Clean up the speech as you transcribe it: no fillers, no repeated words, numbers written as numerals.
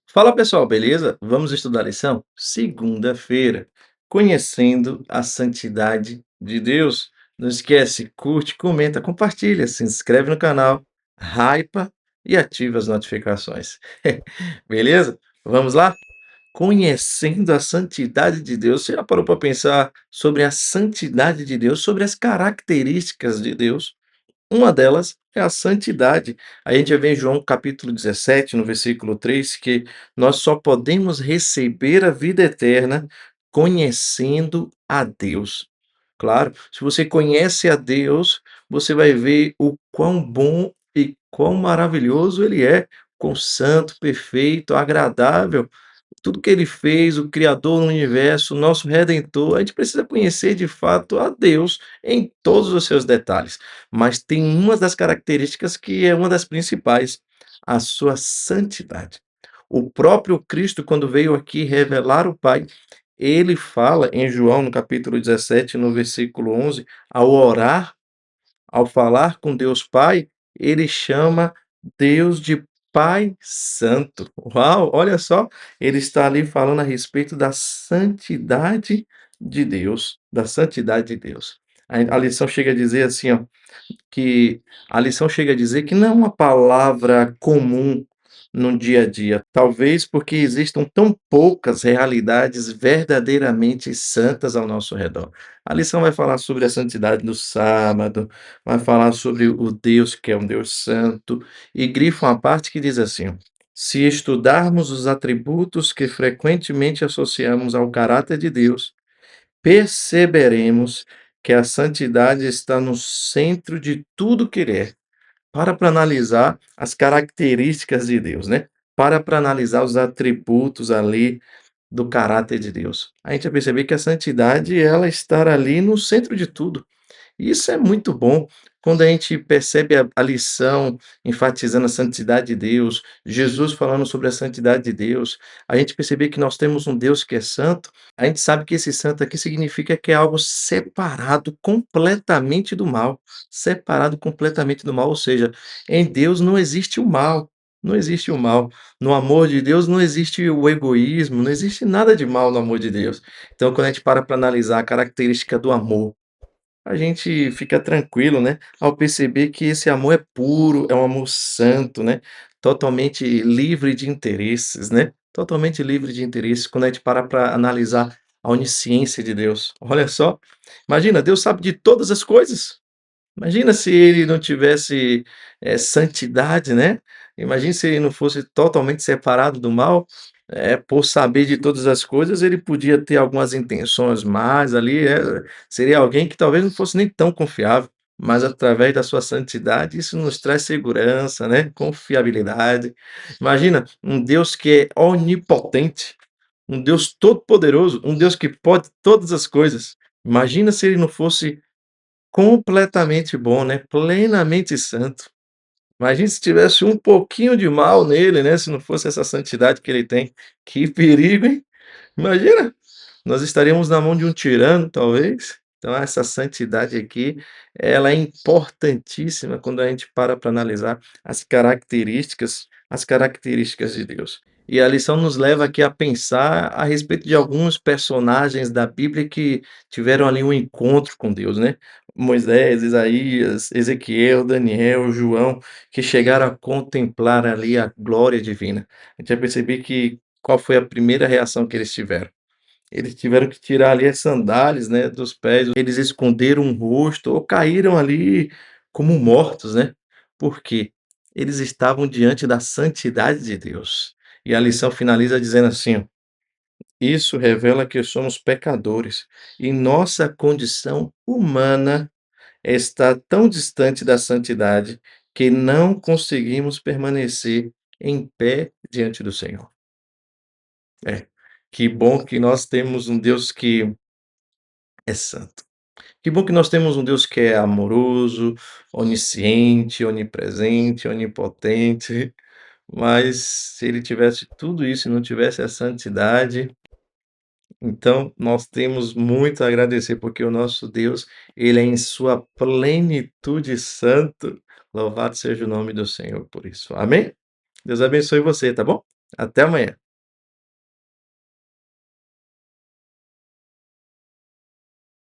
Fala pessoal, beleza? Vamos estudar a lição? Segunda-feira, conhecendo a santidade de Deus. Não esquece, curte, comenta, compartilha, se inscreve no canal, hypa e ativa as notificações. Beleza? Vamos lá? Conhecendo a santidade de Deus. Você já parou para pensar sobre a santidade de Deus, sobre as características de Deus? Uma delas é a santidade. A gente vê em João capítulo 17, no versículo 3, que nós só podemos receber a vida eterna conhecendo a Deus. Claro, se você conhece a Deus, você vai ver o quão bom e quão maravilhoso Ele é, quão santo, perfeito, agradável. Tudo que ele fez, o Criador do universo, o nosso Redentor, a gente precisa conhecer de fato a Deus em todos os seus detalhes. Mas tem uma das características que é uma das principais, a sua santidade. O próprio Cristo, quando veio aqui revelar o Pai, ele fala em João, no capítulo 17, no versículo 11, ao orar, ao falar com Deus Pai, ele chama Deus de Pai Santo. Uau, olha só, ele está ali falando a respeito da santidade de Deus, da santidade de Deus. A lição chega a dizer assim, ó, que a lição chega a dizer que não é uma palavra comum no dia a dia, talvez porque existam tão poucas realidades verdadeiramente santas ao nosso redor. A lição vai falar sobre a santidade do sábado, vai falar sobre o Deus que é um Deus santo, e grifa uma parte que diz assim: ó, se estudarmos os atributos que frequentemente associamos ao caráter de Deus, perceberemos que a santidade está no centro de tudo que ele é. Para analisar as características de Deus, né? Para analisar os atributos ali do caráter de Deus. A gente vai perceber que a santidade, ela está ali no centro de tudo. E isso é muito bom, quando a gente percebe a lição enfatizando a santidade de Deus, Jesus falando sobre a santidade de Deus, a gente perceber que nós temos um Deus que é santo, a gente sabe que esse santo aqui significa que é algo separado completamente do mal, separado completamente do mal, ou seja, em Deus não existe o mal, não existe o mal. No amor de Deus não existe o egoísmo, não existe nada de mal no amor de Deus. Então, quando a gente para analisar a característica do amor, a gente fica tranquilo, né, ao perceber que esse amor é puro, é um amor santo, né, totalmente livre de interesses, né, totalmente livre de interesses, quando a gente para analisar a onisciência de Deus. Olha só, imagina, Deus sabe de todas as coisas. Imagina se ele não tivesse, santidade, né. Imagina se ele não fosse totalmente separado do mal, por saber de todas as coisas, ele podia ter algumas intenções más ali, seria alguém que talvez não fosse nem tão confiável, mas através da sua santidade, isso nos traz segurança, né, confiabilidade. Imagina, um Deus que é onipotente, um Deus todo-poderoso, um Deus que pode todas as coisas. Imagina se ele não fosse completamente bom, né, plenamente santo. Imagina se tivesse um pouquinho de mal nele, né, se não fosse essa santidade que ele tem. Que perigo, hein. Imagina, nós estaríamos na mão de um tirano, talvez. Então essa santidade aqui, ela é importantíssima quando a gente para analisar as características de Deus. E a lição nos leva aqui a pensar a respeito de alguns personagens da Bíblia que tiveram ali um encontro com Deus, né. Moisés, Isaías, Ezequiel, Daniel, João, que chegaram a contemplar ali a glória divina. A gente vai perceber que qual foi a primeira reação que eles tiveram? Eles tiveram que tirar ali as sandálias, né, dos pés, eles esconderam o rosto ou caíram ali como mortos, né. Por quê? Eles estavam diante da santidade de Deus. E a lição finaliza dizendo assim, ó: "Isso revela que somos pecadores e nossa condição humana está tão distante da santidade que não conseguimos permanecer em pé diante do Senhor". É, que bom que nós temos um Deus que é santo. Que bom que nós temos um Deus que é amoroso, onisciente, onipresente, onipotente, mas se ele tivesse tudo isso e não tivesse a santidade, então nós temos muito a agradecer, porque o nosso Deus, ele é em sua plenitude santo. Louvado seja o nome do Senhor por isso. Amém? Deus abençoe você, tá bom? Até amanhã.